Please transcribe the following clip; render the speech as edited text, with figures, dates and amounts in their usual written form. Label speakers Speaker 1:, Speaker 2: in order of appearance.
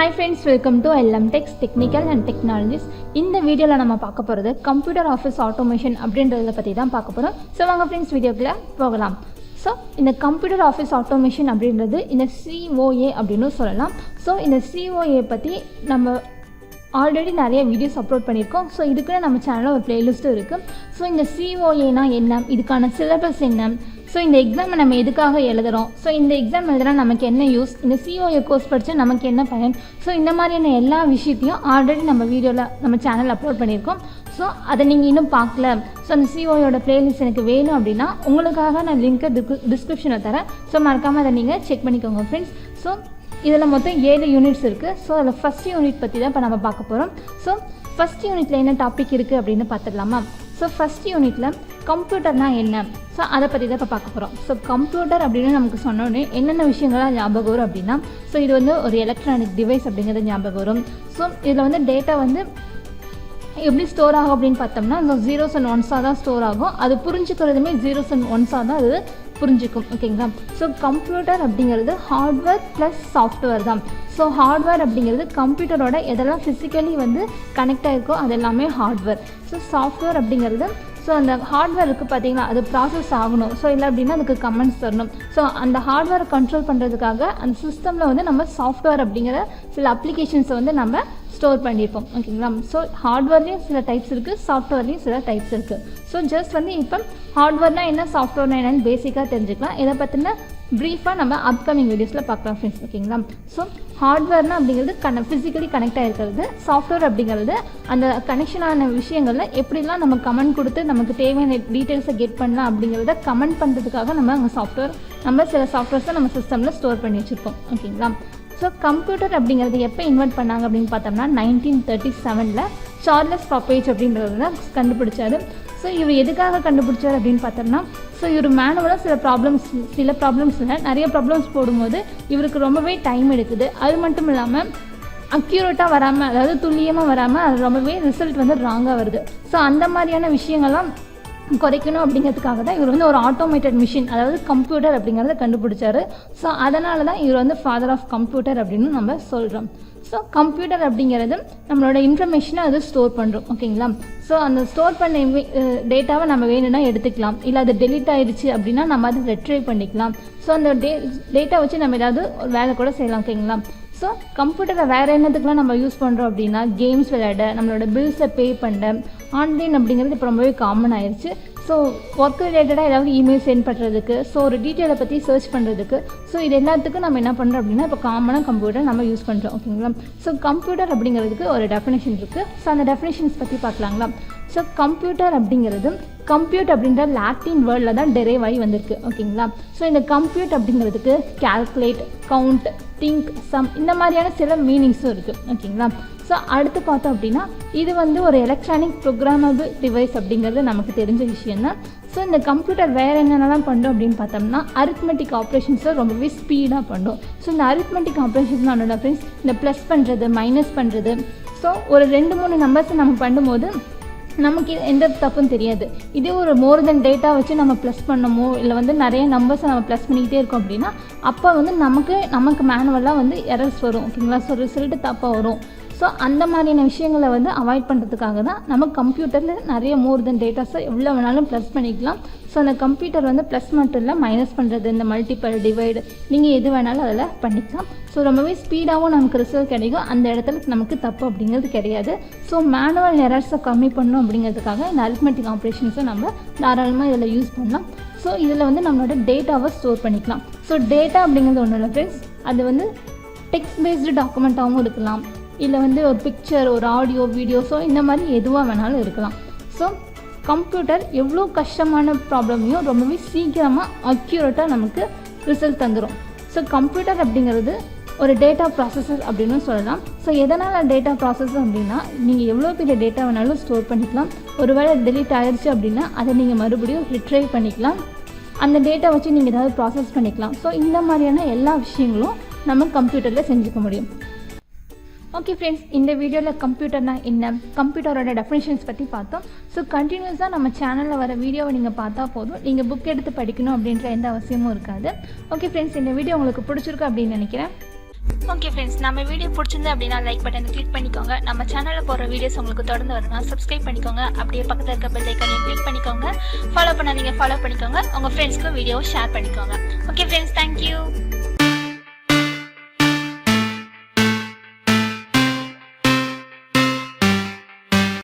Speaker 1: Hi friends, welcome to Lmtechs Technical and Technologies. இந்த வீடியோல நம்ம பார்க்க போறது கம்ப்யூட்டர் ஆஃபீஸ் ஆட்டோமேஷன் அப்படின்றத பத்தி தான் பார்க்க போறோம். சோ வாங்க फ्रेंड्स வீடியோக்குள்ள போகலாம். ஸோ இந்த கம்ப்யூட்டர் ஆஃபீஸ் ஆட்டோமேஷன் அப்படின்றது இந்த COA அப்படின்னு சொல்லலாம். ஸோ இந்த COA பற்றி நம்ம ஆல்ரெடி நிறைய வீடியோஸ் அப்லோட் பண்ணியிருக்கோம். ஸோ இதுக்குன்னு நம்ம சேனலில் ஒரு பிளேலிஸ்ட்டும் இருக்குது. ஸோ இந்த COAனா என்ன, இதுக்கான சிலபஸ் என்ன, ஸோ இந்த எக்ஸாமை நம்ம எதுக்காக எழுதுகிறோம், ஸோ இந்த எக்ஸாம் எழுதுனா நமக்கு என்ன யூஸ், இந்த COA கோர்ஸ் படித்தா நமக்கு என்ன பயன், ஸோ இந்த மாதிரியான எல்லா விஷயத்தையும் ஆல்ரெடி நம்ம வீடியோவில் நம்ம சேனல் அப்லோட் பண்ணியிருக்கோம். ஸோ அதை நீங்கள் இன்னும் பார்க்கல, ஸோ அந்த COAயோட பிளேலிஸ்ட் எனக்கு வேணும் அப்படின்னா உங்களுக்காக நான் லிங்க்கை டிஸ்கிரிப்ஷனில் தரேன். ஸோ மறக்காமல் அதை நீங்கள் செக் பண்ணிக்கோங்க ஃப்ரெண்ட்ஸ். ஸோ இதில் மொத்தம் 7 யூனிட்ஸ் இருக்குது. ஸோ அதில் ஃபஸ்ட் யூனிட் பற்றி தான் இப்போ நம்ம பார்க்க போகிறோம். ஸோ ஃபஸ்ட் யூனிட்டில் என்ன டாபிக் இருக்குது அப்படின்னு பார்த்துடலாமா. ஸோ ஃபஸ்ட் யூனிட்டில் கம்ப்யூட்டர்னால் என்ன, ஸோ அதை பற்றி தான் இப்போ பார்க்க போகிறோம். ஸோ கம்ப்யூட்டர் அப்படின்னு நமக்கு சொன்னோன்னே என்னென்ன விஷயங்கள்லாம் ஞாபகம் வரும் அப்படின்னா, ஸோ இது வந்து ஒரு எலக்ட்ரானிக் டிவைஸ் அப்படிங்கிறது ஞாபகம் வரும். ஸோ இதில் வந்து டேட்டா வந்து எப்படி ஸ்டோர் ஆகும் அப்படின்னு பார்த்தோம்னா, இந்த 0s and 1s தான் ஸ்டோர் ஆகும். அது புரிஞ்சுக்கிறதுமே 0s and 1s தான் அது புரிஞ்சுக்கும். ஓகேங்களா. ஸோ கம்ப்யூட்டர் அப்படிங்கிறது ஹார்ட்வேர் ப்ளஸ் சாஃப்ட்வேர் தான். ஸோ ஹார்ட்வேர் அப்படிங்கிறது கம்ப்யூட்டரோட எதெல்லாம் ஃபிசிக்கலி வந்து கனெக்ட் ஆகிருக்கோ அது எல்லாமே ஹார்ட்வேர். ஸோ சாஃப்ட்வேர் அப்படிங்கிறது, ஸோ அந்த ஹார்ட்வேருக்கு பார்த்தீங்கன்னா அது ப்ராசஸ் ஆகணும். ஸோ இல்லை அப்படின்னா அதுக்கு கமெண்ட்ஸ் தரணும். ஸோ அந்த ஹார்ட்வேரை கண்ட்ரோல் பண்ணுறதுக்காக அந்த சிஸ்டமில் வந்து நம்ம சாஃப்ட்வேர் அப்படிங்கிற சில அப்ளிகேஷன்ஸை வந்து நம்ம ஸ்டோர் பண்ணியிருப்போம். ஓகேங்களா. ஸோ ஹார்ட்வேர்லேயும் சில டைப்ஸ் இருக்குது, சாஃப்ட்வேர்லேயும் சில டைப்ஸ் இருக்குது. ஸோ ஜஸ்ட் வந்து இப்போ ஹார்ட்வேர்னால் என்ன, சாஃப்ட்வேர்னால் என்னென்னு பேசிக்காக தெரிஞ்சுக்கலாம். இதை பற்றின ப்ரீஃபாக நம்ம அப்கமிங் வீடியோஸில் பார்க்கலாம் ஃப்ரெண்ட்ஸ். ஓகேங்களா. ஸோ ஹார்ட்வேர்னால் அப்படிங்கிறது ஃபிசிக்கலி கனெக்ட் ஆகிருக்கிறது. சாஃப்ட்வேர் அப்படிங்கிறது அந்த கனெக்ஷனான விஷயங்களில் எப்படிலாம் நம்ம கமெண்ட் கொடுத்து நமக்கு தேவையான டீட்டெயில்ஸை கெட் பண்ணலாம் அப்படிங்கிறத கமெண்ட் பண்ணுறதுக்காக நம்ம அங்கே நம்ம சில சாஃப்ட்வேர்ஸை நம்ம சிஸ்டமில் ஸ்டோர் பண்ணி வச்சுருப்போம். ஓகேங்களா. ஸோ கம்ப்யூட்டர் அப்படிங்கிறது எப்போ இன்வென்ட் பண்ணாங்க அப்படின்னு பார்த்தோம்னா 1937 சார்லஸ் பாப்பேஜ் அப்படின்றது தான் கண்டுபிடிச்சாரு. ஸோ இவர் எதுக்காக கண்டுபிடிச்சார் அப்படின்னு பார்த்தோம்னா, ஸோ இவர் மேனுவலாக சில ப்ராப்ளம்ஸில் நிறைய ப்ராப்ளம்ஸ் போடும்போது இவருக்கு ரொம்பவே டைம் எடுக்குது. அது மட்டும் இல்லாமல் அக்யூரேட்டாக வராமல், அதாவது துல்லியமாக வராமல் அது ரொம்பவே ரிசல்ட் வந்து ராங்காக வருது. ஸோ அந்த மாதிரியான விஷயங்கள்லாம் குறைக்கணும் அப்படிங்கிறதுக்காக தான் இவர் வந்து ஒரு ஆட்டோமேட்டட் மிஷின், அதாவது கம்ப்யூட்டர் அப்படிங்கிறத கண்டுபிடிச்சாரு. ஸோ அதனால தான் இவர் வந்து ஃபாதர் ஆஃப் கம்ப்யூட்டர் அப்படின்னு நம்ம சொல்கிறோம். ஸோ கம்ப்யூட்டர் அப்படிங்கிறது நம்மளோட இன்ஃபர்மேஷனை அது ஸ்டோர் பண்ணுறோம். ஓகேங்களா. ஸோ அந்த ஸ்டோர் பண்ண டேட்டாவை நம்ம வேணும்னா எடுத்துக்கலாம், இல்லை அது டெலீட் ஆகிடுச்சு அப்படின்னா நம்ம அதை ரெட்ரைவ் பண்ணிக்கலாம். ஸோ அந்த டேட்டா வச்சு நம்ம ஏதாவது ஒரு வேலை கூட செய்யலாம். ஓகேங்களா. ஸோ கம்ப்யூட்டரை வேறு என்னத்துக்குலாம் நம்ம யூஸ் பண்ணுறோம் அப்படின்னா, கேம்ஸ் விளையாட, நம்மளோட பில்ஸை பே பண்ண, ஆன்லைன் அப்படிங்கிறது இப்போ ரொம்பவே காமன் ஆயிடுச்சு. ஸோ ஒர்க் ரிலேட்டடாக ஏதாவது இமெயில் சென்ட் பண்ணுறதுக்கு, ஸோ ஒரு டீட்டெயிலை பற்றி சர்ச் பண்ணுறதுக்கு, ஸோ இது எல்லாத்துக்கும் நம்ம என்ன பண்ணுறோம் அப்படின்னா இப்போ காமனாக கம்ப்யூட்டர் நம்ம யூஸ் பண்ணுறோம். ஓகேங்களா. ஸோ கம்ப்யூட்டர் அப்படிங்கிறதுக்கு ஒரு டெஃபினேஷன் இருக்குது. ஸோ அந்த டெஃபினேஷன்ஸ் பற்றி பார்க்கலாங்களா. ஸோ கம்ப்யூட்டர் அப்படிங்கிறது கம்ப்யூட் அப்படின்ற லாட்டின் வேர்டில் தான் டெரைவ் ஆகி வந்திருக்கு. ஓகேங்களா. ஸோ இந்த கம்ப்யூட் அப்படிங்கிறதுக்கு கேல்குலேட், கவுண்ட், திங்க், சம் இந்த மாதிரியான சில மீனிங்ஸும் இருக்குது. ஓகேங்களா. ஸோ அடுத்து பார்த்தோம் அப்படின்னா இது வந்து ஒரு எலக்ட்ரானிக் ப்ரோக்ராமபிள் டிவைஸ் அப்படிங்கிறது நமக்கு தெரிஞ்ச விஷயம்தான். ஸோ இந்த கம்ப்யூட்டர் வேறு என்னென்னலாம் பண்ணும் அப்படின்னு பார்த்தோம்னா, அரித்மெட்டிக் ஆப்ரேஷன்ஸை ரொம்பவே ஸ்பீடாக பண்ணும். ஸோ இந்த அரித்மெட்டிக் ஆப்ரேஷன்ஸ் என்னோட ஃப்ரெண்ட்ஸ், இந்த ப்ளஸ் பண்ணுறது, மைனஸ் பண்ணுறது, ஸோ ஒரு 2-3 நம்பர்ஸை நம்ம பண்ணும்போது நமக்கு எந்த தப்பும் தெரியாது. இதே ஒரு மோர் தென் டேட்டா வச்சு நம்ம ப்ளஸ் பண்ணமோ, இல்லை வந்து நிறைய நம்பர்ஸை நம்ம ப்ளஸ் பண்ணிக்கிட்டே இருக்கோம் அப்படின்னா அப்போ வந்து நமக்கு மேனுவலாக வந்து எரர்ஸ் வரும். ஓகேங்களா. ஸோ ரிசல்ட்டு தப்பாக வரும். ஸோ அந்த மாதிரியான விஷயங்களை வந்து அவாய்ட் பண்ணுறதுக்காக தான் நம்ம கம்ப்யூட்டரில் நிறைய மோர் தென் டேட்டாஸை எவ்வளோ வேணாலும் ப்ளஸ் பண்ணிக்கலாம். ஸோ அந்த கம்ப்யூட்டர் வந்து ப்ளஸ் மட்டும் இல்லை, மைனஸ் பண்ணுறது, இந்த மல்டிபிள், டிவைடு, நீங்கள் எது வேணாலும் அதில் பண்ணிக்கலாம். ஸோ ரொம்பவே ஸ்பீடாகவும் நமக்கு ரிசல்ட் கிடைக்கும். அந்த இடத்துல நமக்கு தப்பு அப்படிங்கிறது கிடையாது. ஸோ மேனுவல் எரர்ஸை கம்மி பண்ணணும் அப்படிங்கிறதுக்காக இந்த அரித்மெட்டிக் ஆப்ரேஷன்ஸை நம்ம தாராளமாக இதில் யூஸ் பண்ணலாம். ஸோ இதில் வந்து நம்மளோட டேட்டாவை ஸ்டோர் பண்ணிக்கலாம். ஸோ டேட்டா அப்படிங்கிறது ஒன்றும் இல்லை ஃப்ரெண்ட்ஸ், அது வந்து டெக்ஸ்ட் பேஸ்டு டாக்குமெண்ட்டாகவும் இருக்கலாம், இல்லை வந்து ஒரு பிக்சர், ஒரு ஆடியோ, வீடியோ, ஸோ இந்த மாதிரி எதுவாக வேணாலும் இருக்கலாம். ஸோ கம்ப்யூட்டர் எவ்வளோ கஷ்டமான ப்ராப்ளமையும் ரொம்பவே சீக்கிரமாக அக்யூரேட்டாக நமக்கு ரிசல்ட் தந்துடும். ஸோ கம்ப்யூட்டர் அப்படிங்கிறது ஒரு டேட்டா ப்ராசஸர் அப்படின்னு சொல்லலாம். ஸோ எதனால் டேட்டா ப்ராசஸர் அப்படின்னா, நீங்கள் எவ்வளோ பெரிய டேட்டா வேணாலும் ஸ்டோர் பண்ணிக்கலாம். ஒருவேளை டெலீட் ஆகிடுச்சு அப்படின்னா அதை நீங்கள் மறுபடியும் ரிட்ரைவ் பண்ணிக்கலாம். அந்த டேட்டா வச்சு நீங்கள் ஏதாவது ப்ராசஸ் பண்ணிக்கலாம். ஸோ இந்த மாதிரியான எல்லா விஷயங்களும் நம்ம கம்ப்யூட்டரில் செஞ்சுக்க முடியும். ஓகே ஃப்ரெண்ட்ஸ், இந்த வீடியோவில் கம்ப்யூட்டர்னா என்ன, கம்ப்யூட்டரோட டெஃபினிஷன்ஸ் பற்றி பார்த்தோம். ஸோ கண்டினியூஸாக நம்ம சேனலில் வர வீடியோவை நீங்கள் பார்த்தா போதும், நீங்கள் புக் எடுத்து படிக்கணும் அப்படின்ற எந்த அவசியமும் இருக்காது. ஓகே ஃப்ரெண்ட்ஸ், இந்த வீடியோ உங்களுக்கு பிடிச்சிருக்கு அப்படின்னு நினைக்கிறேன். ஓகே ஃப்ரெண்ட்ஸ், நம்ம வீடியோ பிடிச்சிருந்து அப்படின்னா லைக் பட்டனை கிளிக் பண்ணிக்கோங்க. நம்ம சேனலில் போடுற வீடியோஸ் உங்களுக்கு தொடர்ந்து வரணும்னா சப்ஸ்கிரைப் பண்ணிக்கோங்க. அப்படியே பக்கத்தில் இருக்க பெல் ஐக்கானையும் கிளிக் பண்ணிக்கோங்க. ஃபாலோ பண்ணாதீங்க, ஃபாலோ பண்ணிக்கோங்க. உங்கள் ஃப்ரெண்ட்ஸ்க்கு வீடியோவை ஷேர் பண்ணிக்கோங்க. Okay friends, thank you.